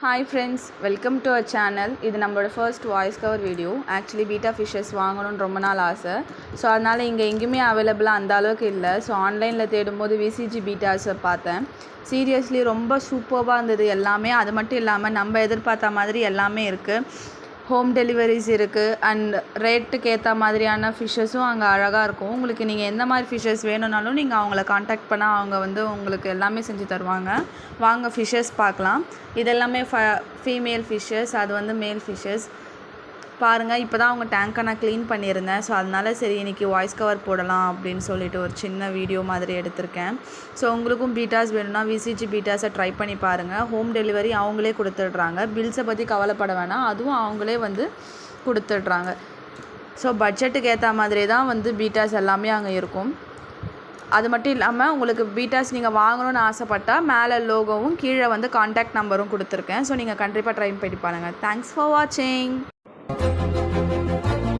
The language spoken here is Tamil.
Hi friends, welcome to our channel. இது நம்மளோட first voice cover video. Actually beta fishes வாங்கணும்னு ரொம்ப நாள் ஆசை. ஸோ அதனால் இங்கே எங்கேயுமே அவைலபிளாக அந்த அளவுக்கு இல்லை. ஸோ ஆன்லைனில் தேடும்போது விசிஜி பீட்டாஸை பார்த்தேன். சீரியஸ்லி ரொம்ப சூப்பராக இருந்தது எல்லாமே. அது மட்டும் இல்லாமல் நம்ம எதிர்பார்த்த மாதிரி எல்லாமே இருக்குது. ஹோம் டெலிவரிஸ் இருக்குது அண்ட் ரேட்டுக்கு ஏற்ற மாதிரியான ஃபிஷ்ஷஸும் அங்கே அழகாக இருக்கும். உங்களுக்கு நீங்கள் எந்த மாதிரி ஃபிஷ்ஷஸ் வேணும்னாலும் நீங்கள் அவங்கள காண்டாக்ட் பண்ணால் அவங்க உங்களுக்கு எல்லாமே செஞ்சு தருவாங்க. வாங்க ஃபிஷ்ஷஸ் பார்க்கலாம். இதெல்லாமே ஃபீமேல் ஃபிஷ்ஷஸ், அது மேல் ஃபிஷ்ஷஸ். பாருங்கள், இப்போ தான் அவங்க டேங்கை நான் க்ளீன் பண்ணியிருந்தேன். ஸோ அதனால் சரி இன்றைக்கி வாய்ஸ் கவர் போடலாம் அப்படின்னு சொல்லிட்டு ஒரு சின்ன வீடியோ மாதிரி எடுத்திருக்கேன். ஸோ உங்களுக்கும் பீட்டாஸ் வேணும்னா விசிஜி பீட்டாஸை ட்ரை பண்ணி பாருங்கள். ஹோம் டெலிவரி அவங்களே கொடுத்துட்றாங்க. பில்ஸை பற்றி கவலைப்பட வேணாம், அதுவும் அவங்களே கொடுத்துட்றாங்க. ஸோ பட்ஜெட்டுக்கு ஏற்ற மாதிரி தான் பீட்டாஸ் எல்லாமே அங்கே இருக்கும். அது மட்டும் இல்லாமல் உங்களுக்கு பீட்டாஸ் நீங்கள் வாங்கணும்னு ஆசைப்பட்டால் மேலே லோகோவும் கீழே காண்டாக்ட் நம்பரும் கொடுத்துருக்கேன். ஸோ நீங்கள் கண்டிப்பாக ட்ரை பண்ணி பாருங்கள். தேங்க்ஸ் ஃபார் வாட்சிங்.